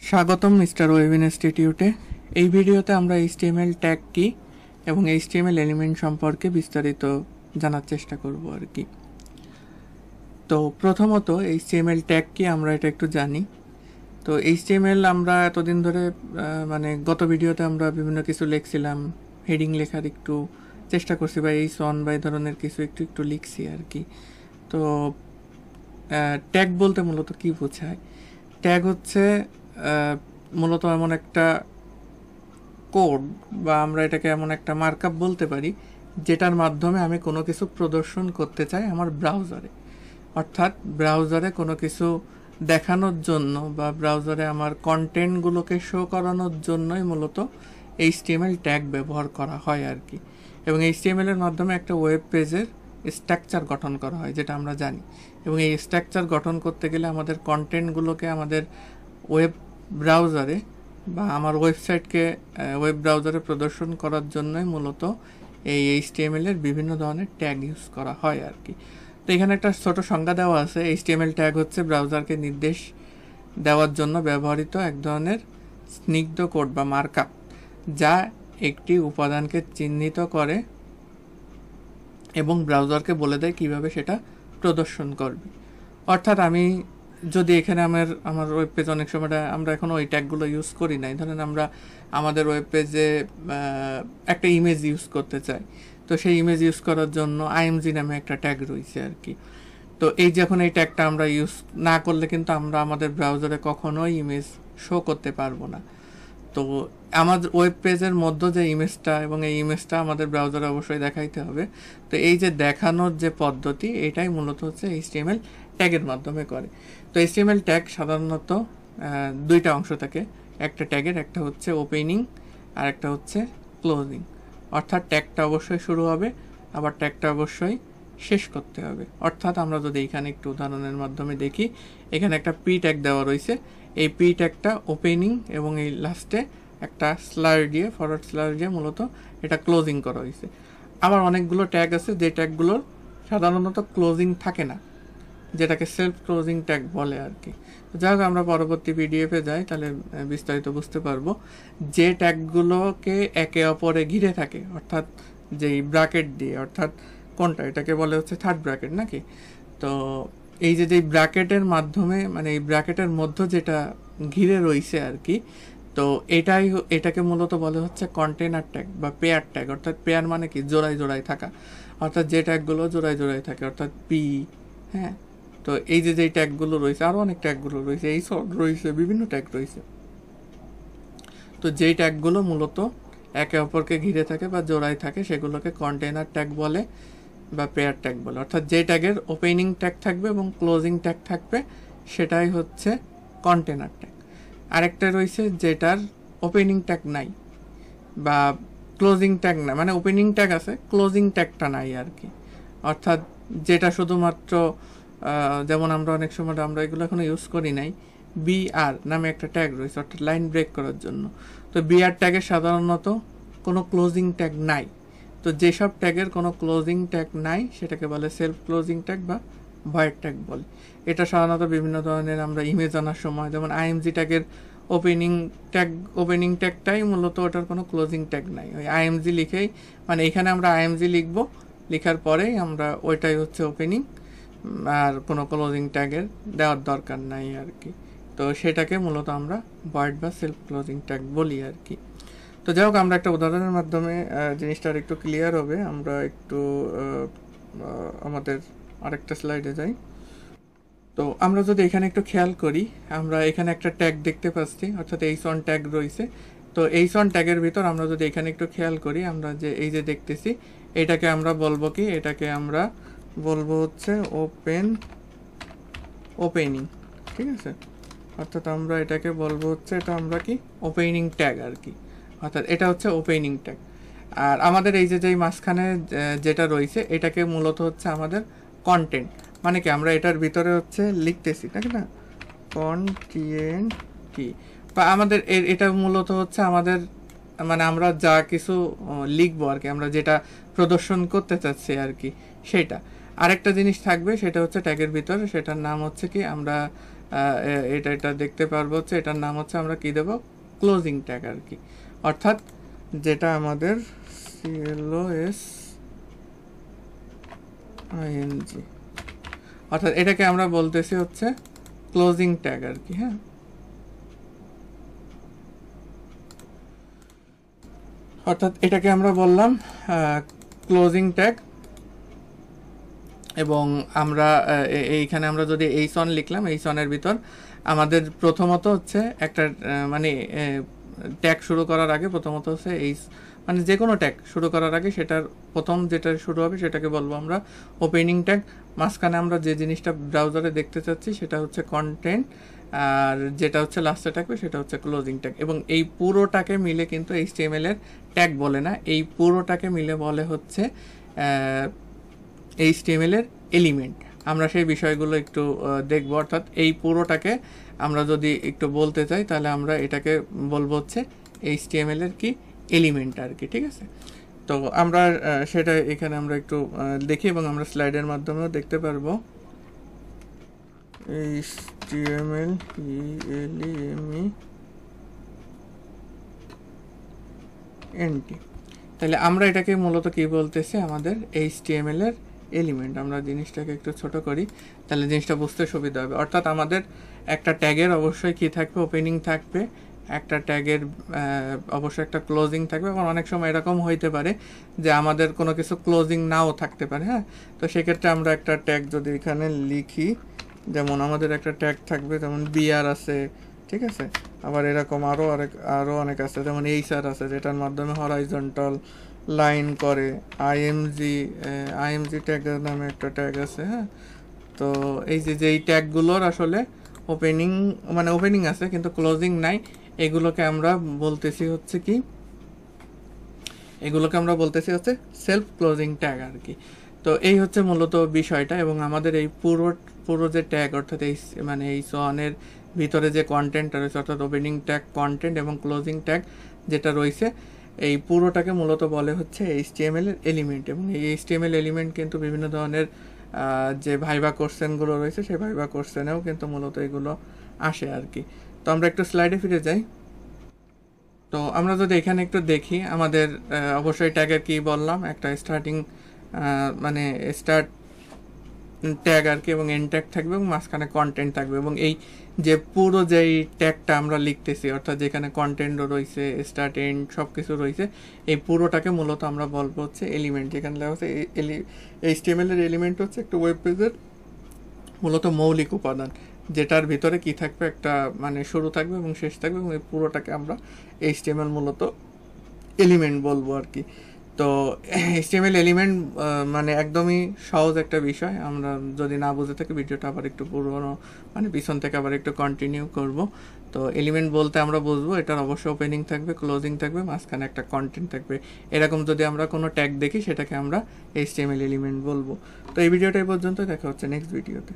স্বাগতম mister web ইনস্টিটিউটে। এই ভিডিওতে আমরা এইচটিএমএল ট্যাগ কি এবং এইচটিএমএল এলিমেন্ট সম্পর্কে বিস্তারিত জানার চেষ্টা করব আর কি। তো প্রথমত এইচটিএমএল ট্যাগ কি আমরা এটা একটু জানি। তো এইচটিএমএল আমরা এতদিন ধরে গত ভিডিওতে আমরা বিভিন্ন কিছু লিখছিলাম, হেডিং লেখার একটু চেষ্টা করছি বা এই সন বা এই ধরনের কিছু একটু একটু লিখছি আর কি। তো ট্যাগ বলতে মূলত কি বোঝায়? ট্যাগ হচ্ছে মূলত এমন একটা কোড বা আমরা এটাকে এমন একটা মার্কআপ বলতে পারি যেটার মাধ্যমে আমি কোনো কিছু প্রদর্শন করতে চাই আমার ব্রাউজারে। অর্থাৎ ব্রাউজারে কোনো কিছু দেখানোর জন্য বা ব্রাউজারে আমার কন্টেন্টগুলোকে শো করানোর জন্যই মূলত এইচটিএমএল ট্যাগ ব্যবহার করা হয় আর কি। এবং এইচটিএমএল এর মাধ্যমে একটা ওয়েব পেজের স্ট্রাকচার গঠন করা হয়, যেটা আমরা জানি। এবং এই স্ট্রাকচার গঠন করতে গেলে আমাদের কন্টেন্টগুলোকে আমাদের ওয়েব ব্রাউজারে বা আমার ওয়েবসাইটকে ওয়েব ব্রাউজারে প্রদর্শন করার জন্যই মূলত এই এইচটিএমএল এর বিভিন্ন ধরনের ট্যাগ ইউজ করা হয় আর কি। তো এখানে একটা ছোট সংজ্ঞা দেওয়া আছে। এইচটিএমএল ট্যাগ হচ্ছে ব্রাউজারকে নির্দেশ দেওয়ার জন্য ব্যবহৃত এক ধরনের স্নিগ্ধ কোড বা মার্কআপ, যা একটি উপাদানকে চিহ্নিত করে এবং ব্রাউজারকে বলে দেয় কিভাবে সেটা প্রদর্শন করবে। অর্থাৎ আমি যদি এখানে আমার ওয়েব পেজ অনেক সময় আমরা এখন ওই ট্যাগগুলো ইউজ করি নাই, ধরেন আমরা আমাদের ওয়েব পেজে একটা ইমেজ ইউজ করতে চাই, তো সেই ইমেজ ইউজ করার জন্য আইএমজি নামে একটা ট্যাগ রয়েছে আর কি। তো এই যখন এই ট্যাগটা আমরা ইউজ না করলে কিন্তু আমরা আমাদের ব্রাউজারে কখনোই ইমেজ শো করতে পারবো না। তো আমাদের ওয়েব পেজের মধ্যে যে ইমেজটা এবং এই ইমেজটা আমাদের ব্রাউজারে অবশ্যই দেখাইতে হবে। তো এই যে দেখানোর যে পদ্ধতি, এটাই মূলত হচ্ছে এইচটিএমএল ট্যাগের মাধ্যমে করে। তো এইচটিএমএল ট্যাগ সাধারণত দুইটা অংশ থাকে একটা ট্যাগের, একটা হচ্ছে ওপেনিং আর একটা হচ্ছে ক্লোজিং। অর্থাৎ ট্যাগটা অবশ্যই শুরু হবে, আবার ট্যাগটা অবশ্যই শেষ করতে হবে। অর্থাৎ আমরা যদি এখানে একটু উদাহরণের মাধ্যমে দেখি, এখানে একটা পি ট্যাগ দেওয়া রয়েছে। এই পি ট্যাগটা ওপেনিং এবং এই লাস্টে একটা স্লার দিয়ে ফরওয়ার্ড স্লার দিয়ে মূলত এটা ক্লোজিং করা হয়েছে। আবার অনেকগুলো ট্যাগ আছে যে ট্যাগগুলোর সাধারণত ক্লোজিং থাকে না, যেটাকে সেলফ ক্লোজিং ট্যাগ বলে আর কি। যাই হোক, আমরা পরবর্তী পিডিএফে যাই, তাহলে বিস্তারিত বুঝতে পারবো। যে ট্যাগগুলোকে একে অপরে ঘিরে থাকে, অর্থাৎ যেই ব্র্যাকেট দিয়ে, অর্থাৎ কোনটা এটাকে বলে হচ্ছে থার্ড ব্র্যাকেট নাকি। তো এই যে ব্র্যাকেটের মাধ্যমে এই ব্র্যাকেটের মধ্যে যেটা ঘিরে রয়েছে আর কি, তো এটাকে মূলত বলে হচ্ছে কন্টেনার ট্যাগ বা পেয়ার ট্যাগ। অর্থাৎ পেয়ার মানে কি, জোড়ায় জোড়ায় থাকা, অর্থাৎ যে ট্যাগগুলো জোড়ায় জোড়ায় থাকে, অর্থাৎ পি। হ্যাঁ, তো এই যে ট্যাগগুলো রয়েছে, আরও অনেক ট্যাগগুলো রয়েছে, এই সব রয়েছে, বিভিন্ন ট্যাগ রয়েছে। তো যেই ট্যাগগুলো মূলত একে অপরকে ঘিরে থাকে বা জোড়ায় থাকে, সেগুলোকে কন্টেনার ট্যাগ বলে বা পেয়ার ট্যাগ বলে। অর্থাৎ যে ট্যাগের ওপেনিং ট্যাগ থাকবে এবং ক্লোজিং ট্যাগ থাকবে, সেটাই হচ্ছে কন্টেনার ট্যাগ। আরেকটা রয়েছে যেটার ওপেনিং ট্যাগ নাই বা ক্লোজিং ট্যাগ নাই, মানে ওপেনিং ট্যাগ আছে, ক্লোজিং ট্যাগটা নাই আর কি। অর্থাৎ যেটা শুধুমাত্র যেমন আমরা অনেক সময় আমরা এগুলো এখনো ইউজ করি নাই, বিআর নামে একটা ট্যাগ রয়েছে, অর্থাৎ লাইন ব্রেক করার জন্য। তো বিআর ট্যাগের সাধারণত কোনো ক্লোজিং ট্যাগ নাই। তো যেসব ট্যাগের কোনো ক্লোজিং ট্যাগ নাই, সেটাকে বলে সেলফ ক্লোজিং ট্যাগ বা ভয়েড ট্যাগ বলে। এটা সাধারণত বিভিন্ন ধরনের আমরা ইমেজ আনার সময়, যেমন আইএমজি ট্যাগের ওপেনিং ট্যাগটাই মূলত ওটার কোনো ক্লোজিং ট্যাগ নাই, ওই আইএমজি লিখেই, এখানে আমরা আইএমজি লিখবো, লেখার পরেই আমরা ওইটাই হচ্ছে ওপেনিং, আর কোনো ক্লোজিং ট্যাগের দেওয়ার দরকার নাই আর কি। তো সেটাকে মূলত আমরা ভয়েড বা সেলফ ক্লোজিং ট্যাগ বলি আর কি। তো যাই হোক, আমরা একটা উদাহরণের মাধ্যমে জিনিসটা আর একটু ক্লিয়ার হবে। আমরা একটু আমাদের আরেকটা স্লাইডে যাই। তো আমরা যদি এখানে একটু খেয়াল করি, আমরা এখানে একটা ট্যাগ দেখতে পাচ্ছি, অর্থাৎ এইচ1 ট্যাগ রয়েছে। তো এইচ1 ট্যাগের ভিতর আমরা যদি এখানে একটু খেয়াল করি, আমরা যে এই যে দেখতেছি, এটাকে আমরা বলবো কি, এটাকে আমরা বলবো হচ্ছে ওপেনিং, ঠিক আছে। অর্থাৎ আমরা এটাকে বলবো হচ্ছে, এটা আমরা কি ওপেনিং ট্যাগ আর কি। অর্থাৎ এটা হচ্ছে ওপেনিং ট্যাগ। আর আমাদের এই যে মাঝখানে যেটা রয়েছে, এটাকে মূলত হচ্ছে আমাদের কন্টেন্ট, মানে কি আমরা এটার ভিতরে হচ্ছে লিখতেছি, তাই না, কন্টেন্ট কি, বা আমাদের এটা মূলত হচ্ছে আমাদের আমরা যা কিছু লিখবো আর কি, আমরা যেটা প্রদর্শন করতে চাচ্ছি আর কি, সেটা। আরেকটা জিনিস থাকবে, সেটা হচ্ছে ট্যাগের ভিতরে, সেটার নাম হচ্ছে কি, আমরা এটা দেখতে পারবো হচ্ছে এটার নাম হচ্ছে আমরা কি দেব, ক্লোজিং ট্যাগ আর কি। অর্থাৎ যেটা আমাদের CLOSING, অর্থাৎ এটাকে আমরা বলতেছি হচ্ছে ক্লোজিং ট্যাগ আর কি। হ্যাঁ, অর্থাৎ এটাকে আমরা বললাম ক্লোজিং ট্যাগ। এবং আমরা এইখানে আমরা যদি এই সন লিখলাম, এই সনের ভিতর আমাদের প্রথমত হচ্ছে একটা মানে ট্যাগ শুরু করার আগে প্রথমত হচ্ছে এই মানে যে কোনো ট্যাগ শুরু করার আগে সেটার প্রথম যেটা শুরু হবে সেটাকে বলবো আমরা ওপেনিং ট্যাগ। মাঝখানে আমরা যে জিনিসটা ব্রাউজারে দেখতে চাচ্ছি সেটা হচ্ছে কন্টেন্ট, আর যেটা হচ্ছে লাস্টে থাকবে সেটা হচ্ছে ক্লোজিং ট্যাগ। এবং এই পুরোটাকে মিলে কিন্তু HTML এর ট্যাগ বলে না, এই পুরোটাকে মিলে বলে হচ্ছে HTML এর এলিমেন্ট। আমরা সেই বিষয়গুলো একটু দেখব। অর্থাৎ এই পুরোটাকে আমরা যদি একটু বলতে চাই তাহলে আমরা এটাকে বলবো হচ্ছে HTML এর কি এলিমেন্ট আর কি। ঠিক আছে, তো আমরা সেটা এখানে আমরা একটু দেখি এবং আমরা স্লাইডের মাধ্যমেও দেখতে পারবো। HTML ELEMENT, তাহলে আমরা এটাকে মূলত কি বলতেছি, আমাদের HTML এর এলিমেন্ট। আমরা জিনিসটাকে একটু ছোট করি তাহলে জিনিসটা বুঝতে সুবিধা হবে। অর্থাৎ আমাদের একটা ট্যাগের অবশ্যই কি থাকবে, ওপেনিং থাকবে, একটা ট্যাগের অবশ্যই একটা ক্লোজিং থাকবে। এবং অনেক সময় এরকম হইতে পারে যে আমাদের কোনো কিছু ক্লোজিং নাও থাকতে পারে। হ্যাঁ, তো সেক্ষেত্রে আমরা একটা ট্যাগ যদি এখানে লিখি, যেমন আমাদের একটা ট্যাগ থাকবে যেমন BR আছে, ঠিক আছে, আবার এরকম আরও অনেক আছে, যেমন HR আছে যেটার মাধ্যমে হরাইজন্টাল লাইন করে। IMG ট্যাগ নামে একটা ট্যাগ আছে। হ্যাঁ, তো এই যেই ট্যাগগুলোর আসলে ওপেনিং আছে কিন্তু ক্লোজিং নাই, এগুলোকে আমরা বলতেছি হচ্ছে সেলফ ক্লোজিং ট্যাগ আর কি। তো এই হচ্ছে মূলত বিষয়টা। এবং আমাদের এই পুরো যে ট্যাগ, অর্থাৎ এই সনের ভিতরে যে কন্টেন্টটা রয়েছে, অর্থাৎ ওপেনিং ট্যাগ, কন্টেন্ট এবং ক্লোজিং ট্যাগ যেটা রয়েছে, এই পুরোটাকে মূলত বলে হচ্ছে HTML এর এলিমেন্ট। এবং এই HTML এলিমেন্ট কিন্তু বিভিন্ন ধরনের যে ভাইভা কোশ্চেনগুলো রয়েছে সেই ভাইভা কোশ্চেনেও কিন্তু মূলত এগুলো আসে আর কি। তো আমরা একটু স্লাইডে ফিরে যাই। তো আমরা যদি এখানে একটু দেখি, আমাদের অবশ্যই ট্যাগের কি বললাম, একটা স্টার্ট ট্যাগ আর কি, এবং এন্ড ট্যাগ থাকবে এবং মাঝখানে কন্টেন্ট থাকবে। এবং এই যে পুরো যেই ট্যাগটা আমরা লিখতেছি, অর্থাৎ যেখানে কন্টেন্টও রয়েছে, স্টার্ট এন্ড সব কিছু রয়েছে, এই পুরোটাকে মূলত আমরা বলবো হচ্ছে এলিমেন্ট। যেখানে লেখা হচ্ছে HTML এর এলিমেন্ট হচ্ছে একটা ওয়েব পেজের মূলত মৌলিক উপাদান, যেটার ভিতরে কি থাকবে, একটা শুরু থাকবে এবং শেষ থাকবে, এবং এই পুরোটাকে আমরা HTML মূলত এলিমেন্ট বলবো আর কি। তো HTML এলিমেন্ট একদমই সহজ একটা বিষয়। আমরা যদি না বুঝে থাকি ভিডিওটা আবার একটু পুরোনো পিছন থেকে আবার একটু কন্টিনিউ করব। তো এলিমেন্ট বলতে আমরা বুঝবো এটার অবশ্যই ওপেনিং থাকবে, ক্লোজিং থাকবে, মাঝখানে একটা কন্টেন্ট থাকবে। এরকম যদি আমরা কোনো ট্যাগ দেখি সেটাকে আমরা HTML এলিমেন্ট বলবো। তো এই ভিডিওটা এই পর্যন্ত, দেখা হচ্ছে নেক্সট ভিডিওতে।